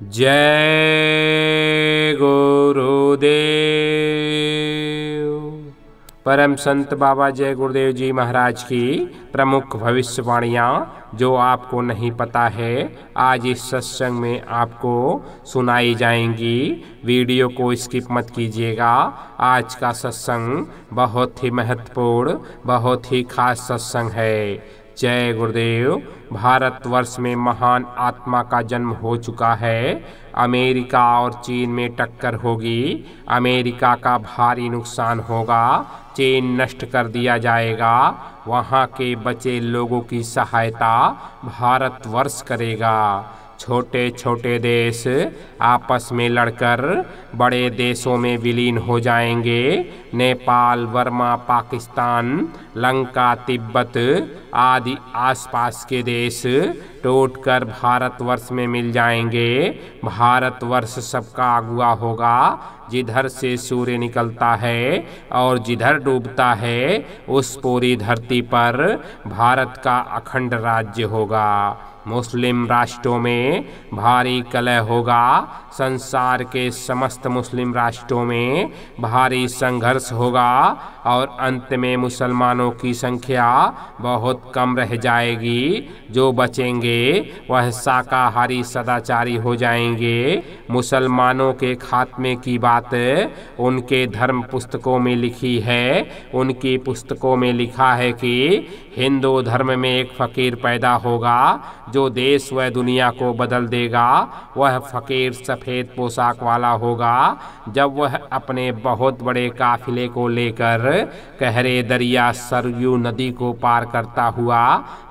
जय गुरुदेव। परम संत बाबा जय गुरुदेव जी महाराज की प्रमुख भविष्यवाणियाँ जो आपको नहीं पता है, आज इस सत्संग में आपको सुनाई जाएंगी। वीडियो को स्किप मत कीजिएगा। आज का सत्संग बहुत ही महत्वपूर्ण, बहुत ही खास सत्संग है। जय गुरुदेव। भारतवर्ष में महान आत्मा का जन्म हो चुका है। अमेरिका और चीन में टक्कर होगी। अमेरिका का भारी नुकसान होगा। चीन नष्ट कर दिया जाएगा। वहाँ के बचे लोगों की सहायता भारतवर्ष करेगा। छोटे छोटे देश आपस में लड़कर बड़े देशों में विलीन हो जाएंगे। नेपाल, बर्मा, पाकिस्तान, लंका, तिब्बत आदि आसपास के देश टूटकर भारतवर्ष में मिल जाएंगे। भारतवर्ष सबका अगुआ होगा। जिधर से सूर्य निकलता है और जिधर डूबता है, उस पूरी धरती पर भारत का अखंड राज्य होगा। मुस्लिम राष्ट्रों में भारी कलह होगा। संसार के समस्त मुस्लिम राष्ट्रों में भारी संघर्ष होगा और अंत में मुसलमानों की संख्या बहुत कम रह जाएगी। जो बचेंगे वह शाकाहारी सदाचारी हो जाएंगे। मुसलमानों के खात्मे की बात उनके धर्म पुस्तकों में लिखी है। उनकी पुस्तकों में लिखा है कि हिंदू धर्म में एक फकीर पैदा होगा जो देश व दुनिया को बदल देगा। वह फकीर सफ़ेद पोशाक वाला होगा। जब वह अपने बहुत बड़े काफिले को लेकर गहरे दरिया सरयू नदी को पार करता हुआ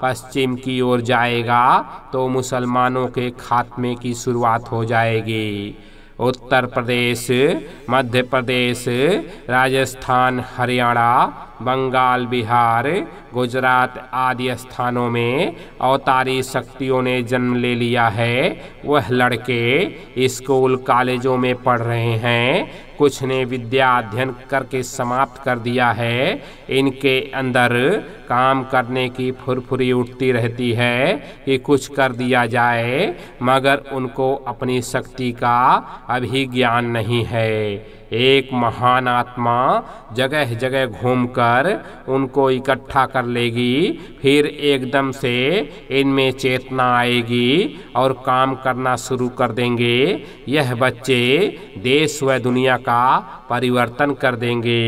पश्चिम की ओर जाएगा तो मुसलमानों के खात्मे की शुरुआत हो जाएगी। उत्तर प्रदेश, मध्य प्रदेश, राजस्थान, हरियाणा, बंगाल, बिहार, गुजरात आदि स्थानों में अवतारी शक्तियों ने जन्म ले लिया है। वह लड़के स्कूल कॉलेजों में पढ़ रहे हैं। कुछ ने विद्या अध्ययन करके समाप्त कर दिया है। इनके अंदर काम करने की फुरफुरी उठती रहती है कि कुछ कर दिया जाए, मगर उनको अपनी शक्ति का अभी ज्ञान नहीं है। एक महान आत्मा जगह जगह घूमकर उनको इकट्ठा कर लेगी। फिर एकदम से इनमें चेतना आएगी और काम करना शुरू कर देंगे। यह बच्चे देश व दुनिया का परिवर्तन कर देंगे।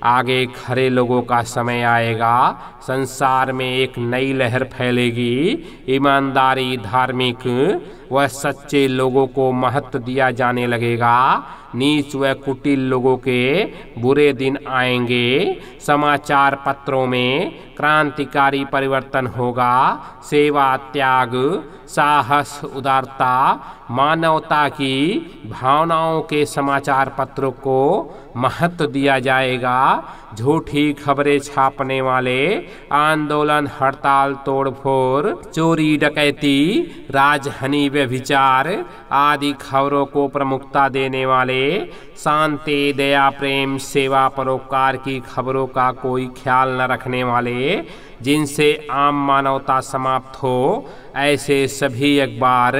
आगे खरे लोगों का समय आएगा। संसार में एक नई लहर फैलेगी। ईमानदारी, धार्मिक व सच्चे लोगों को महत्व दिया जाने लगेगा। नीच व कुटिल लोगों के बुरे दिन आएंगे। समाचार पत्रों में क्रांतिकारी परिवर्तन होगा। सेवा, त्याग, साहस, उदारता, मानवता की भावनाओं के समाचार पत्रों को महत्व दिया जाएगा। झूठी खबरें छापने वाले, आंदोलन, हड़ताल, तोड़फोड़, चोरी, डकैती, राजहानि, व्यभिचार आदि खबरों को प्रमुखता देने वाले, शांति, दया, प्रेम, सेवा, परोपकार की खबरों का कोई ख्याल न रखने वाले, जिनसे आम मानवता समाप्त हो, ऐसे सभी अखबार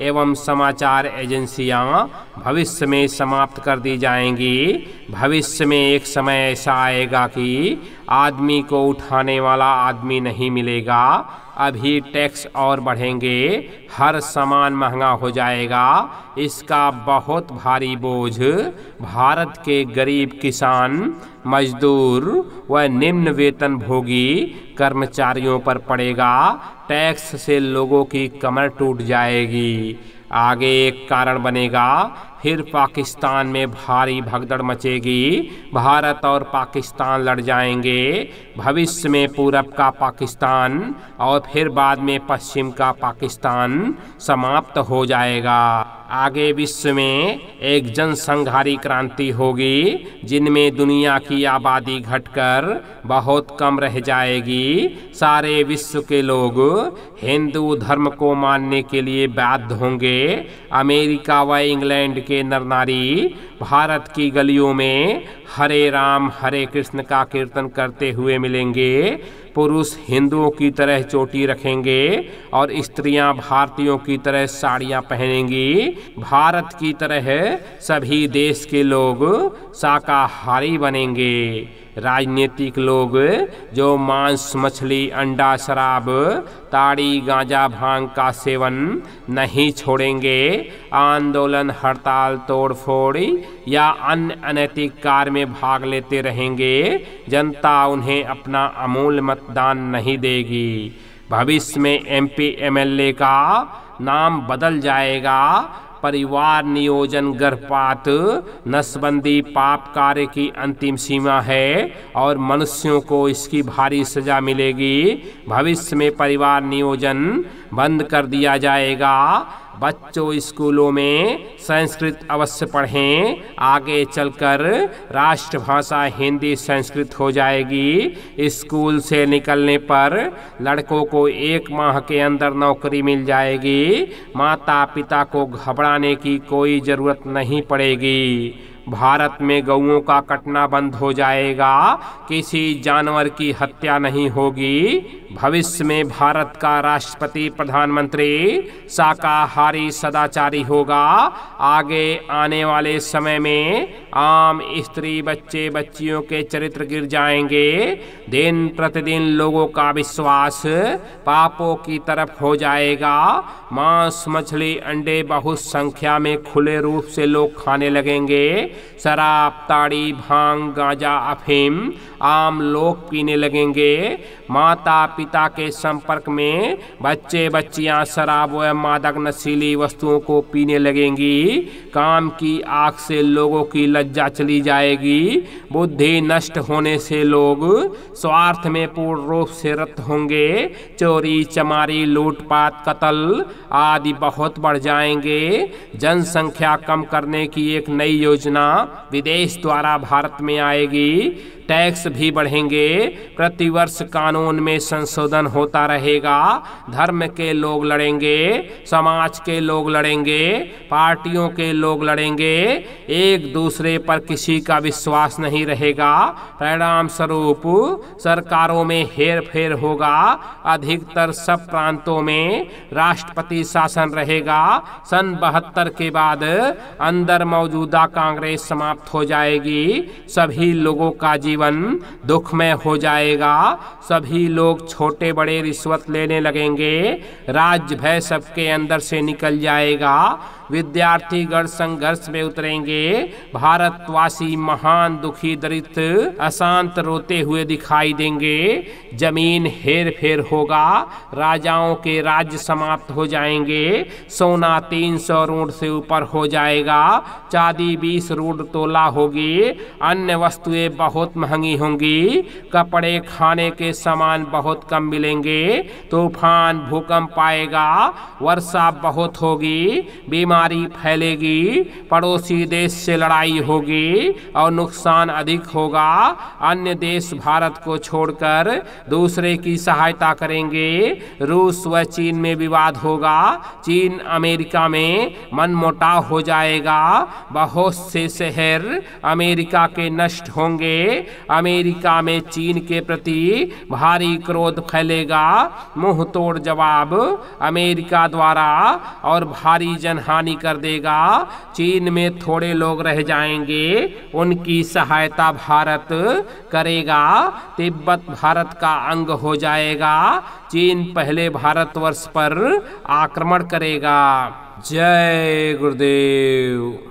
एवं समाचार एजेंसियां भविष्य में समाप्त कर दी जाएंगी। भविष्य में एक समय ऐसा आएगा कि आदमी को उठाने वाला आदमी नहीं मिलेगा। अभी टैक्स और बढ़ेंगे। हर सामान महंगा हो जाएगा। इसका बहुत भारी बोझ भारत के गरीब किसान, मजदूर व निम्न वेतन भोगी कर्मचारियों पर पड़ेगा। टैक्स से लोगों की कमर टूट जाएगी। आगे एक कारण बनेगा। फिर पाकिस्तान में भारी भगदड़ मचेगी। भारत और पाकिस्तान लड़ जाएंगे। भविष्य में पूरब का पाकिस्तान और फिर बाद में पश्चिम का पाकिस्तान समाप्त हो जाएगा। आगे विश्व में एक जनसंहारी क्रांति होगी, जिनमें दुनिया की आबादी घटकर बहुत कम रह जाएगी। सारे विश्व के लोग हिंदू धर्म को मानने के लिए बाध्य होंगे। अमेरिका व इंग्लैंड के नर नारी भारत की गलियों में हरे राम हरे कृष्ण का कीर्तन करते हुए मिलेंगे। पुरुष हिंदुओं की तरह चोटी रखेंगे और स्त्रियां भारतीयों की तरह साड़ियां पहनेंगी। भारत की तरह सभी देश के लोग शाकाहारी बनेंगे। राजनीतिक लोग जो मांस, मछली, अंडा, शराब, ताड़ी, गांजा, भांग का सेवन नहीं छोड़ेंगे, आंदोलन, हड़ताल, तोड़फोड़ या अन्य अनैतिक कार्य में भाग लेते रहेंगे, जनता उन्हें अपना अमूल्य मतदान नहीं देगी। भविष्य में MP MLA का नाम बदल जाएगा। परिवार नियोजन, गर्भपात, नसबंदी पाप कार्य की अंतिम सीमा है और मनुष्यों को इसकी भारी सजा मिलेगी। भविष्य में परिवार नियोजन बंद कर दिया जाएगा। बच्चों स्कूलों में संस्कृत अवश्य पढ़ें। आगे चलकर राष्ट्रभाषा हिंदी संस्कृत हो जाएगी। स्कूल से निकलने पर लड़कों को 1 माह के अंदर नौकरी मिल जाएगी। माता पिता को घबराने की कोई ज़रूरत नहीं पड़ेगी। भारत में गौओं का कटना बंद हो जाएगा। किसी जानवर की हत्या नहीं होगी। भविष्य में भारत का राष्ट्रपति, प्रधानमंत्री शाकाहारी, सदाचारी होगा। आगे आने वाले समय में आम स्त्री, बच्चे, बच्चियों के चरित्र गिर जाएंगे। दिन प्रतिदिन लोगों का विश्वास पापों की तरफ हो जाएगा। मांस, मछली, अंडे बहुत संख्या में खुले रूप से लोग खाने लगेंगे। शराब, ताड़ी, भांग, गांजा, अफीम आम लोग पीने लगेंगे। माता पिता के संपर्क में बच्चे बच्चियां शराब व मादक नशीली वस्तुओं को पीने लगेंगी। काम की आग से लोगों की लज्जा चली जाएगी। बुद्धि नष्ट होने से लोग स्वार्थ में पूर्ण रूप से रत होंगे। चोरी चमारी, लूटपाट, कत्ल आदि बहुत बढ़ जाएंगे। जनसंख्या कम करने की एक नई योजना विदेश द्वारा भारत में आएगी। टैक्स भी बढ़ेंगे। प्रतिवर्ष कानून में संशोधन होता रहेगा। धर्म के लोग लड़ेंगे, समाज के लोग लड़ेंगे, पार्टियों के लोग लड़ेंगे। एक दूसरे पर किसी का विश्वास नहीं रहेगा। परिणाम स्वरूप सरकारों में हेर फेर होगा। अधिकतर सब प्रांतों में राष्ट्रपति शासन रहेगा। सन 72 के बाद अंदर मौजूदा कांग्रेस समाप्त हो जाएगी। सभी लोगों का जीवन दुखमय हो जाएगा। सभी लोग छोटे बड़े रिश्वत लेने लगेंगे। राज्य भय सबके अंदर से निकल जाएगा। विद्यार्थी गण संघर्ष में उतरेंगे। भारतवासी महान, दुखी, दरिद्र, अशांत रोते हुए दिखाई देंगे। जमीन हेर फेर होगा। राजाओं के राज्य समाप्त हो जाएंगे। सोना 300 रूड से ऊपर हो जाएगा। चांदी 20 रूड तोला होगी। अन्य वस्तुएं बहुत महंगी होंगी। कपड़े, खाने के सामान बहुत कम मिलेंगे। तूफान, भूकंप आएगा। वर्षा बहुत होगी। बीमारी फैलेगी। पड़ोसी देश से लड़ाई होगी और नुकसान अधिक होगा। अन्य देश भारत को छोड़कर दूसरे की सहायता करेंगे। रूस व चीन में विवाद होगा। चीन अमेरिका में मनमुटाव हो जाएगा। बहुत से शहर अमेरिका के नष्ट होंगे। अमेरिका में चीन के प्रति भारी क्रोध फैलेगा। मुंह तोड़ जवाब अमेरिका द्वारा और भारी जनहानि कर देगा। चीन में थोड़े लोग रह जाएंगे। उनकी सहायता भारत करेगा। तिब्बत भारत का अंग हो जाएगा। चीन पहले भारतवर्ष पर आक्रमण करेगा। जय गुरुदेव।